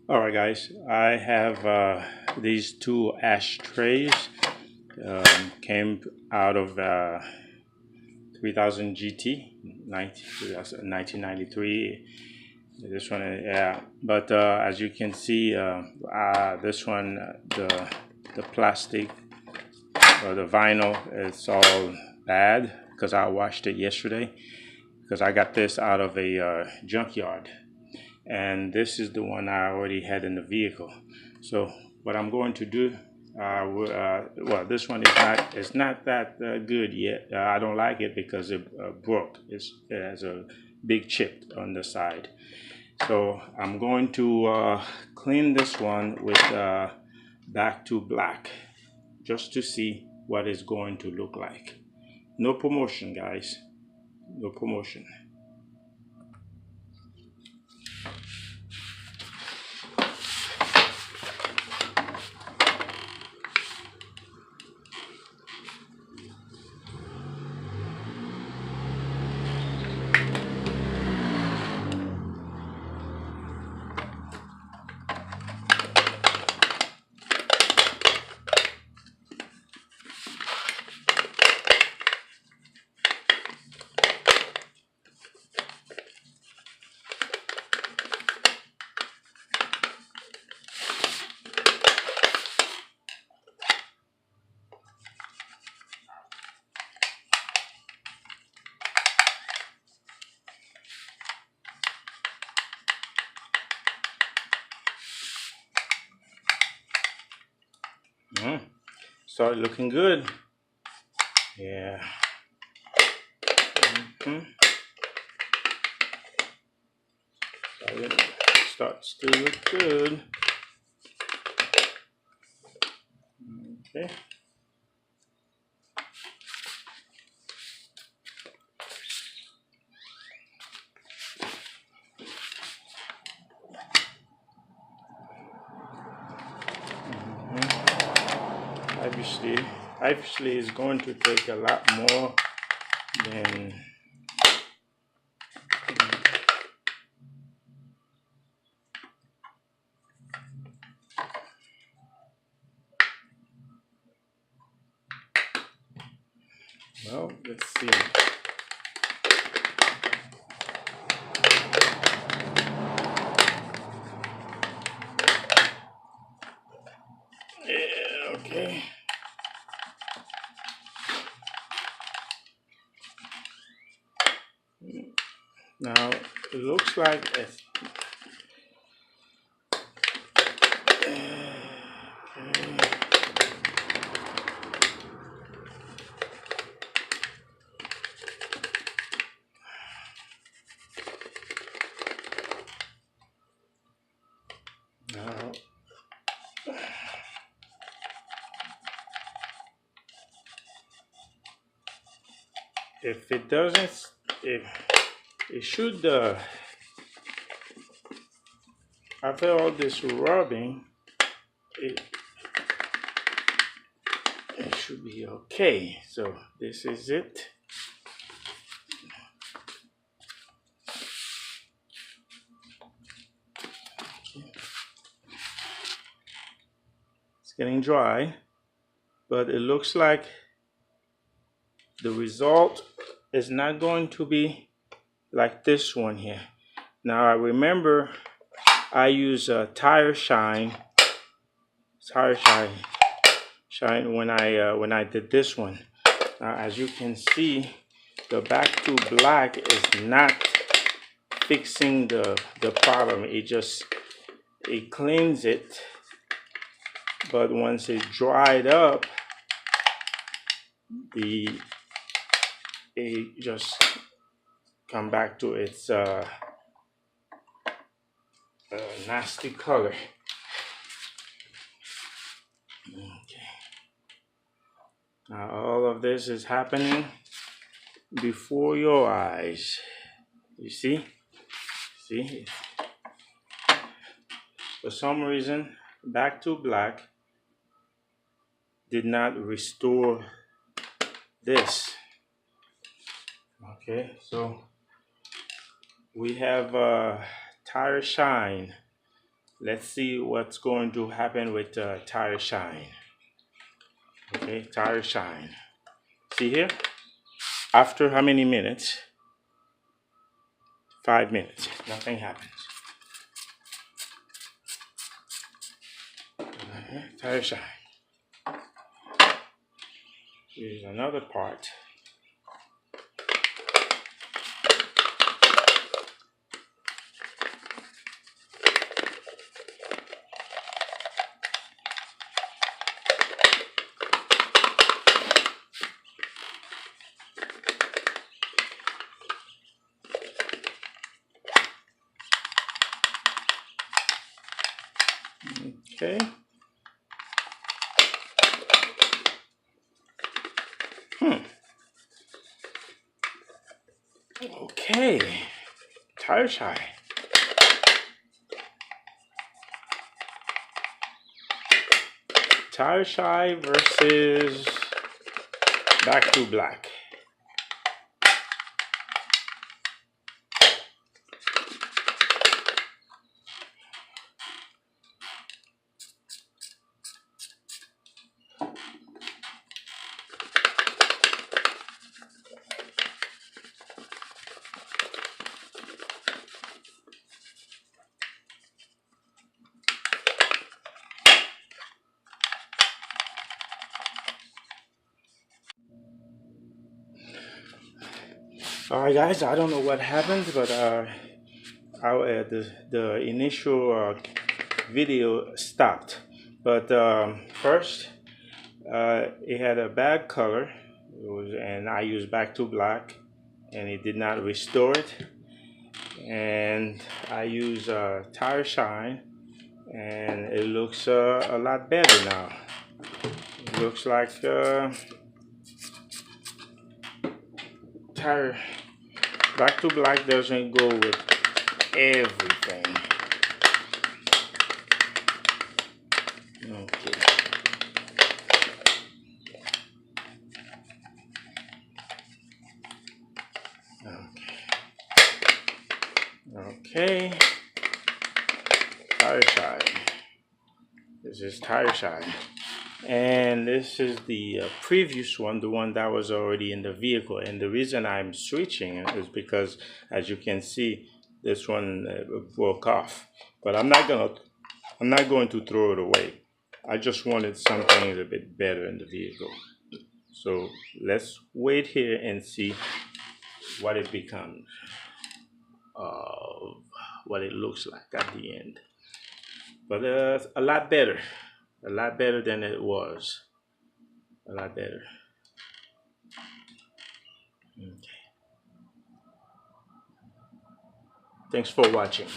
Alright guys, I have these two ashtrays. Came out of 3000 GT 1993. This one, yeah, but as you can see, this one, the plastic or the vinyl, it's all bad because I washed it yesterday because I got this out of a junkyard. And this is the one I already had in the vehicle. So what I'm going to do, well, this one is not that good yet. I don't like it because it broke. It has a big chip on the side. So I'm going to clean this one with back to black just to see what it's going to look like. No promotion, guys. No promotion. Start looking good. Yeah. Starts to look good. Okay. Obviously it's going to take a lot more than well, let's see. Yeah, okay. Now it looks like it's now if it doesn't, if it should after all this rubbing, it should be okay. So this is it. It's getting dry, but it looks like the result is not going to be like this one here. Now I remember I use tire shine when I did this one. Now as you can see, the back to black is not fixing the problem. It cleans it, but once it dried up, it just come back to its nasty color. Okay. Now all of this is happening before your eyes. You see? See? For some reason, back to black did not restore this. Okay, so we have tire shine let's see what's going to happen with tire shine. Okay, tire shine. See here? After how many minutes? 5 minutes. Nothing happens. Tire shine. Here's another part. Okay. Okay. Tire shine. Tire shine versus back to black. Alright guys, I don't know what happened, but the initial video stopped. But first, it had a bad color, and I used back to black, and it did not restore it. And I use tire shine, and it looks a lot better now. It looks like tire back to black doesn't go with everything. Okay. Okay. Tire shine. This is tire shine. And this is the previous one, the one that was already in the vehicle. And the reason I'm switching is because, as you can see, this one broke off. But I'm not going to throw it away. I just wanted something a little bit better in the vehicle. So let's wait here and see what it becomes, what it looks like at the end. But a lot better than it was. A lot better. Okay. Thanks for watching.